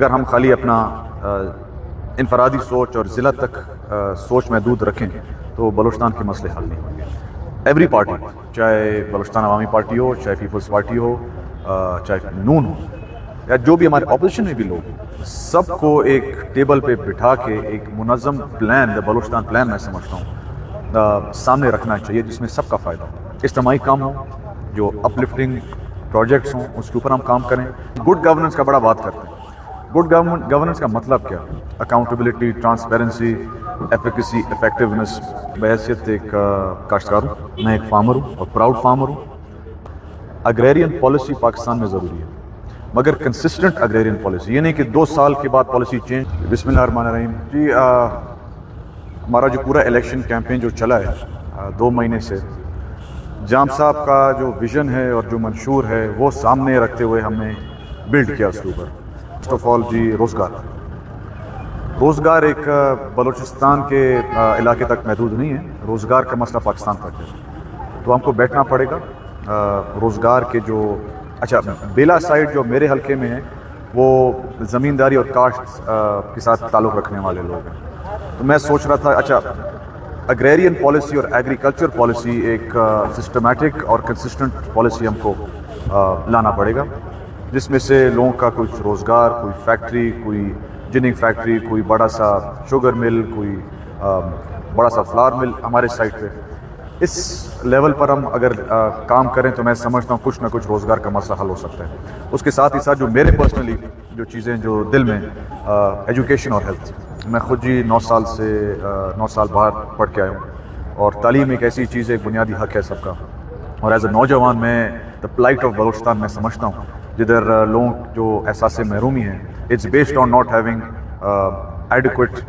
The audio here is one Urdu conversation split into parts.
اگر ہم خالی اپنا انفرادی سوچ اور ضلع تک سوچ محدود رکھیں تو بلوچستان کے مسئلے حل نہیں ہوں گے. ایوری پارٹی، چاہے بلوچستان عوامی پارٹی ہو، چاہے پیپلز پارٹی ہو، چاہے نون ہو، یا جو بھی ہمارے اپوزیشن میں بھی لوگ، سب کو ایک ٹیبل پہ بٹھا کے ایک منظم پلان، بلوچستان پلان میں سمجھتا ہوں سامنے رکھنا چاہیے، جس میں سب کا فائدہ ہو. اجتماعی کام ہو، جو اپ لفٹنگ پروجیکٹس ہوں اس کے اوپر ہم کام کریں. گڈ گورننس کا بڑا بات کرتے ہیں. گڈ گورننس کا مطلب کیا؟ Accountability, transparency, efficacy, effectiveness. بحیثیت ایک کاشتکار ہوں، میں ایک فارمر ہوں اور پراؤڈ فارمر ہوں. اگریرین پالیسی پاکستان میں ضروری ہے، مگر کنسسٹنٹ اگریرین پالیسی، یہ نہیں کہ 2 سال کے بعد پالیسی چینج. بسم اللہ الرحمن الرحیم. جی ہمارا جو پورا الیکشن کیمپین جو چلا ہے 2 مہینے سے، جام صاحب کا جو ویژن ہے اور جو منشور ہے وہ سامنے رکھتے ہوئے ہم نے بلڈ کیا اس کے اوپر. فرسٹ آف آل جی روزگار ایک بلوچستان کے علاقے تک محدود نہیں ہے. روزگار کا مسئلہ پاکستان تک ہے، تو ہم کو بیٹھنا پڑے گا. روزگار کے جو بیلا سائڈ جو میرے حلقے میں ہے وہ زمینداری اور کاشت کے ساتھ تعلق رکھنے والے لوگ ہیں. تو میں سوچ رہا تھا اگریرین پالیسی اور ایگریکلچر پالیسی ایک سسٹمیٹک اور کنسسٹنٹ پالیسی ہم کو لانا پڑے گا، جس میں سے لوگوں کا کچھ روزگار، کوئی فیکٹری، کوئی جننگ فیکٹری، کوئی بڑا سا شوگر مل، کوئی بڑا سا فلاور مل ہمارے سائٹ پہ. اس لیول پر ہم اگر کام کریں تو میں سمجھتا ہوں کچھ نہ کچھ روزگار کا مسئلہ حل ہو سکتا ہے. اس کے ساتھ ہی ساتھ جو میرے پرسنلی جو چیزیں جو دل میں، ایجوکیشن اور ہیلتھ. میں خود جی 9 سال باہر پڑھ کے آیا ہوں، اور تعلیم ایک ایسی چیز ہے، ایک بنیادی حق ہے سب کا. اور ایز اے نوجوان میں دا پلائٹ آف بلوچستان میں سمجھتا ہوں، جدھر لوگ جو احساس محرومی ہیں، it's based on not having adequate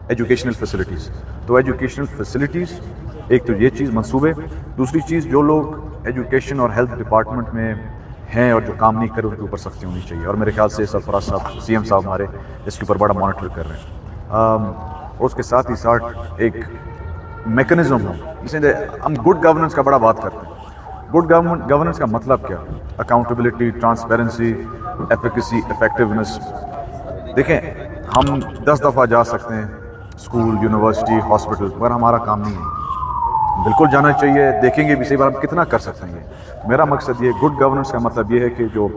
educational facilities. تو ایجوکیشنل فیسلٹیز ایک تو یہ چیز منصوبے. دوسری چیز، جو لوگ ایجوکیشن اور ہیلتھ ڈپارٹمنٹ میں ہیں اور جو کام نہیں کرے ان کے اوپر سختی ہونی چاہیے. اور میرے خیال سے سرفراز صاحب، سی ایم صاحب ہمارے اس کے اوپر بڑا مانیٹر کر رہے ہیں. اور اس کے ساتھ ہی ساتھ ایک میکنزم ہو، جسے ہم گڈ گورننس کا بڑا بات کرتے ہیں. گڈ گورننس کا مطلب کیا؟ Accountability, transparency, efficacy, effectiveness. دیکھیں، ہم 10 دفعہ جا سکتے ہیں اسکول، یونیورسٹی، ہاسپٹل، مگر ہمارا کام نہیں ہے. بالکل جانا چاہیے، دیکھیں گے بھی صحیح بار ہم کتنا کر سکتے ہیں. میرا مقصد یہ گڈ گورننس کا مطلب یہ ہے کہ جو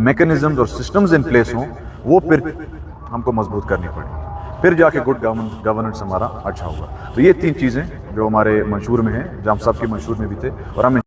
میکنزمز اور سسٹمز ان پلیس ہوں وہ پھر ہم کو مضبوط کرنی پڑیں، پھر جا کے گڈ گورننس ہمارا اچھا ہوگا. تو یہ 3 چیزیں جو ہمارے منشور میں ہیں، جام صاحب کے منشور میں بھی تھے، اور ہم